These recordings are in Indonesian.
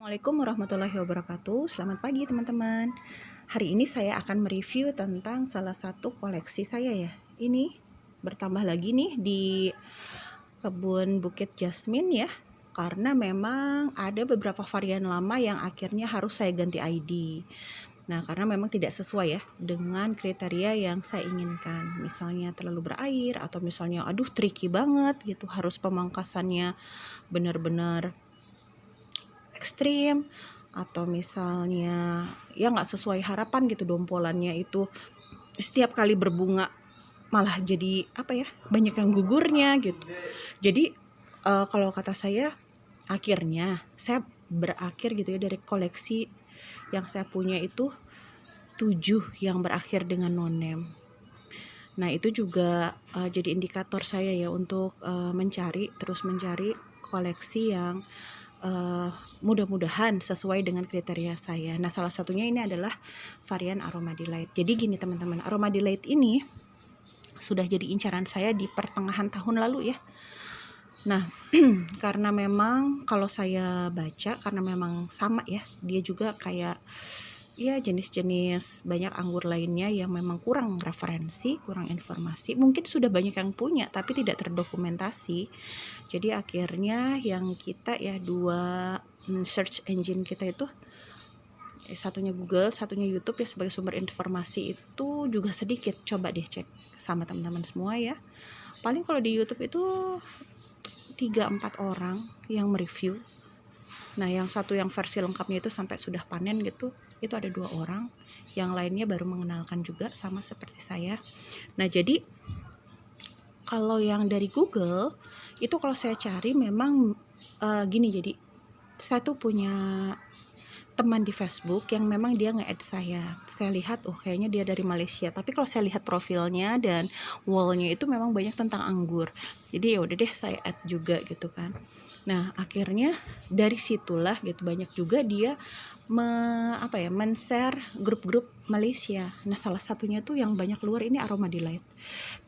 Assalamualaikum warahmatullahi wabarakatuh. Selamat pagi teman-teman. Hari ini saya akan mereview tentang salah satu koleksi saya ya. Ini bertambah lagi nih di kebun Bukit Jasmine ya. Karena memang ada beberapa varian lama yang akhirnya harus saya ganti ID. Nah, karena memang tidak sesuai ya dengan kriteria yang saya inginkan. Misalnya terlalu berair atau misalnya aduh tricky banget gitu, harus pemangkasannya benar-benar ekstrim, atau misalnya ya nggak sesuai harapan gitu, dompolannya itu setiap kali berbunga malah jadi banyak yang gugurnya gitu. Jadi kalau kata saya akhirnya saya berakhir gitu ya, dari koleksi yang saya punya itu 7 yang berakhir dengan no-name. Nah itu juga jadi indikator saya ya untuk terus mencari koleksi yang mudah-mudahan sesuai dengan kriteria saya. Nah salah satunya ini adalah varian Aroma Delight. Jadi gini teman-teman, Aroma Delight ini sudah jadi incaran saya di pertengahan tahun lalu ya. Nah karena memang kalau saya baca, karena memang sama ya, dia juga kayak ya jenis-jenis banyak anggur lainnya yang memang kurang referensi, kurang informasi. Mungkin sudah banyak yang punya tapi tidak terdokumentasi. Jadi akhirnya yang kita ya, dua search engine kita itu, satunya Google, satunya YouTube ya, sebagai sumber informasi itu juga sedikit. Coba deh cek sama teman-teman semua ya. Paling kalau di YouTube itu 3-4 orang yang mereview. Nah yang satu yang versi lengkapnya itu sampai sudah panen gitu, itu ada 2 orang. Yang lainnya baru mengenalkan juga, sama seperti saya. Nah jadi kalau yang dari Google itu kalau saya cari memang gini. Jadi saya tuh punya teman di Facebook yang memang dia nge-add saya. Saya lihat kayaknya dia dari Malaysia. Tapi kalau saya lihat profilnya dan wallnya itu memang banyak tentang anggur. Jadi ya udah deh saya add juga gitu kan. Nah akhirnya dari situlah gitu, banyak juga dia men-share grup-grup Malaysia. Nah salah satunya tuh yang banyak keluar ini Aroma Delight.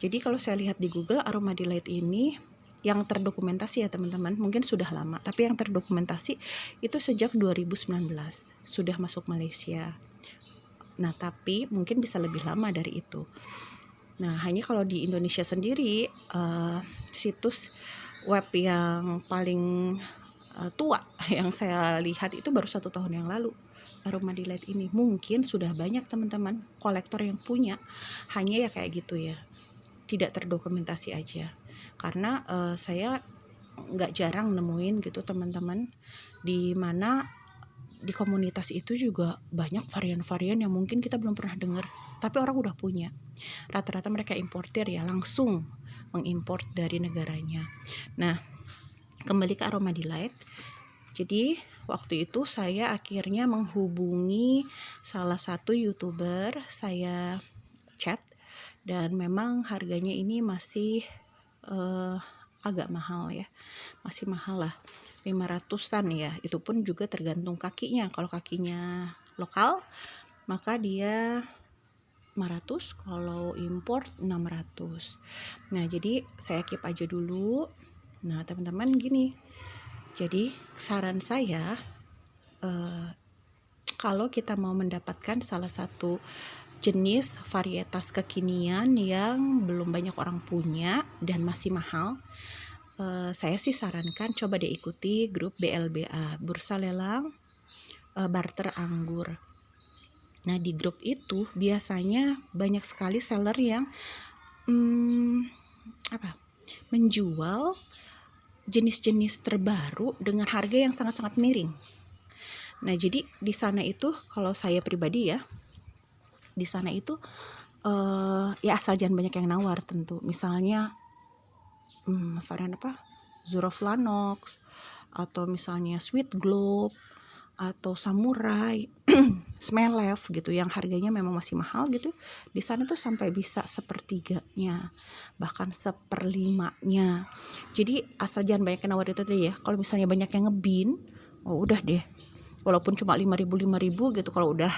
Jadi kalau saya lihat di Google, Aroma Delight ini yang terdokumentasi ya teman-teman, mungkin sudah lama, tapi yang terdokumentasi itu sejak 2019 sudah masuk Malaysia. Nah tapi mungkin bisa lebih lama dari itu. Nah hanya kalau di Indonesia sendiri situs web yang paling tua yang saya lihat itu baru 1 tahun yang lalu. Aroma Delight ini mungkin sudah banyak teman-teman kolektor yang punya, hanya ya kayak gitu ya, tidak terdokumentasi aja. Karena saya nggak jarang nemuin gitu teman-teman, di mana di komunitas itu juga banyak varian-varian yang mungkin kita belum pernah dengar, tapi orang udah punya. Rata-rata mereka importir ya, langsung mengimport dari negaranya. Nah kembali ke Aroma Delight. Jadi waktu itu saya akhirnya menghubungi salah satu YouTuber, saya chat, dan memang harganya ini masih agak mahal ya, masih mahal lah, 500-an ya. Itu pun juga tergantung kakinya. Kalau kakinya lokal maka dia 500, kalau import 600. Nah jadi saya keep aja dulu. Nah teman-teman gini, jadi saran saya kalau kita mau mendapatkan salah satu jenis varietas kekinian yang belum banyak orang punya dan masih mahal, saya sih sarankan coba deh ikuti grup BLBA, Bursa Lelang Barter Anggur. Nah di grup itu biasanya banyak sekali seller yang menjual jenis-jenis terbaru dengan harga yang sangat-sangat miring. Nah jadi di sana itu, kalau saya pribadi ya, di sana itu ya asal jangan banyak yang nawar tentu. Misalnya varian Zuroflanox, atau misalnya Sweet Globe, atau Samurai, Smellev gitu, yang harganya memang masih mahal gitu. Di sana tuh sampai bisa 1/3-nya, bahkan 1/5-nya. Jadi asal jangan banyak yang nawar itu tadi ya. Kalau misalnya banyak yang ngebin, udah deh, walaupun cuma 5.000 gitu, kalau udah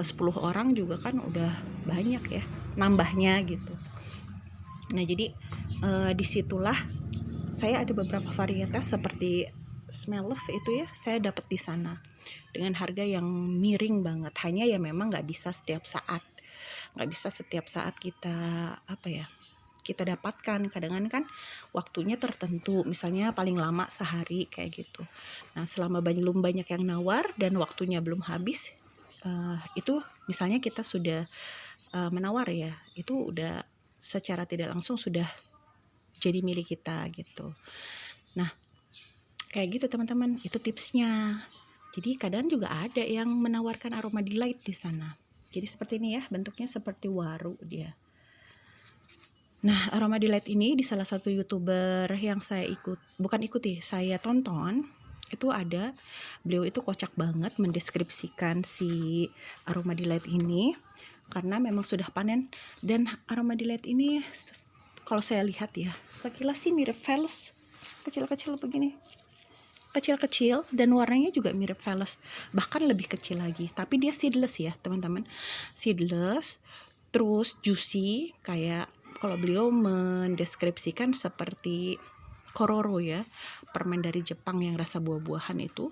10 orang juga kan udah banyak ya nambahnya gitu. Nah jadi disitulah saya ada beberapa varietas seperti Smell Love itu ya, saya dapat di sana dengan harga yang miring banget. Hanya ya memang nggak bisa setiap saat, kita apa ya, kita dapatkan. Kadang kan waktunya tertentu, misalnya paling lama sehari kayak gitu. Nah selama belum banyak yang nawar dan waktunya belum habis, itu misalnya kita sudah menawar ya, itu udah secara tidak langsung sudah jadi milik kita gitu. Nah kayak gitu teman-teman, itu tipsnya. Jadi kadang juga ada yang menawarkan aroma delight di sana. Jadi seperti ini ya, bentuknya seperti waru dia. Nah, aroma delight ini di salah satu YouTuber yang saya saya tonton, itu ada, beliau itu kocak banget mendeskripsikan si aroma delight ini karena memang sudah panen. Dan aroma delight ini kalau saya lihat ya, sekilas sih mirip Veles, kecil-kecil begini. Kecil-kecil dan warnanya juga mirip Veles, bahkan lebih kecil lagi, tapi dia seedless ya teman-teman, seedless, terus juicy, kayak kalau beliau mendeskripsikan seperti kororo ya, permen dari Jepang yang rasa buah-buahan itu,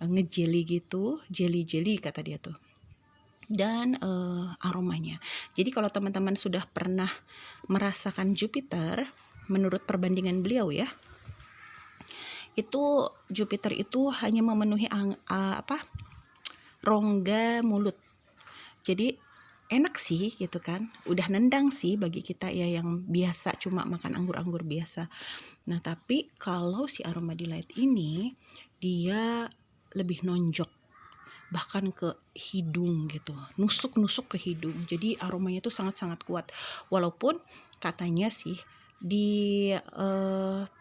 ngejeli gitu, jelly kata dia tuh. Dan aromanya, jadi kalau teman-teman sudah pernah merasakan Jupiter, menurut perbandingan beliau ya, itu Jupiter itu hanya memenuhi rongga mulut. Jadi enak sih gitu kan, udah nendang sih bagi kita ya yang biasa cuma makan anggur-anggur biasa. Nah tapi kalau si aroma delight ini dia lebih nonjok, bahkan ke hidung gitu, nusuk ke hidung. Jadi aromanya tuh sangat-sangat kuat. Walaupun katanya sih di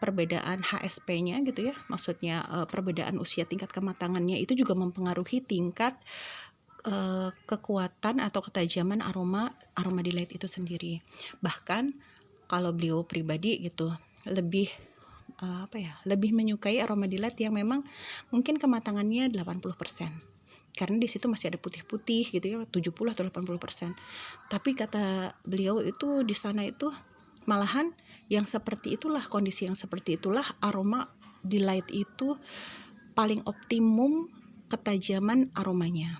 perbedaan HSP-nya gitu ya, maksudnya perbedaan usia tingkat kematangannya itu juga mempengaruhi tingkat kekuatan atau ketajaman aroma delight itu sendiri. Bahkan kalau beliau pribadi gitu lebih lebih menyukai aroma delight yang memang mungkin kematangannya 80%. Karena di situ masih ada putih-putih gitu ya, 70 atau 80%. Tapi kata beliau itu di sana itu malahan yang seperti itulah, kondisi yang seperti itulah aroma delight itu paling optimum ketajaman aromanya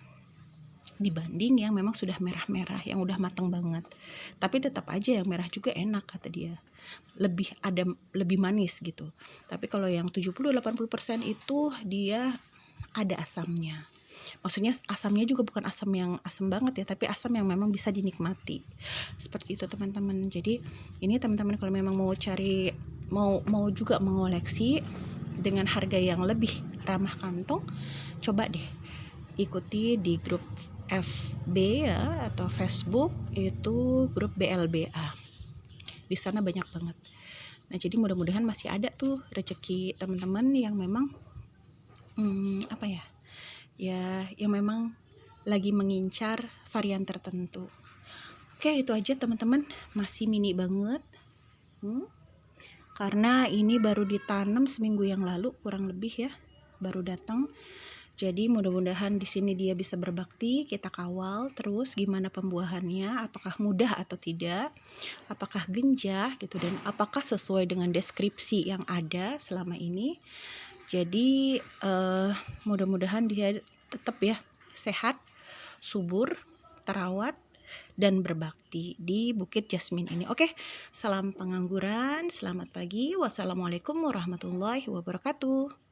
dibanding yang memang sudah merah-merah yang udah matang banget. Tapi tetap aja yang merah juga enak kata dia, lebih manis gitu. Tapi kalau yang 70-80% itu dia ada asamnya. Maksudnya asamnya juga bukan asam yang asam banget ya, tapi asam yang memang bisa dinikmati. Seperti itu teman-teman. Jadi ini teman-teman kalau memang mau cari, mau juga mengoleksi dengan harga yang lebih ramah kantong, coba deh ikuti di grup FB ya atau Facebook, itu grup BLBA. Di sana banyak banget. Nah jadi mudah-mudahan masih ada tuh rezeki teman-teman yang memang yang memang lagi mengincar varian tertentu. Oke, itu aja teman-teman, masih mini banget. Karena ini baru ditanam seminggu yang lalu kurang lebih ya, baru datang. Jadi mudah-mudahan di sini dia bisa berbakti, kita kawal terus gimana pembuahannya, apakah mudah atau tidak, apakah genjah gitu, dan apakah sesuai dengan deskripsi yang ada selama ini. Jadi mudah-mudahan dia tetap ya sehat, subur, terawat, dan berbakti di Bukit Jasmine ini. Oke, salam pengangguran, selamat pagi, wassalamualaikum warahmatullahi wabarakatuh.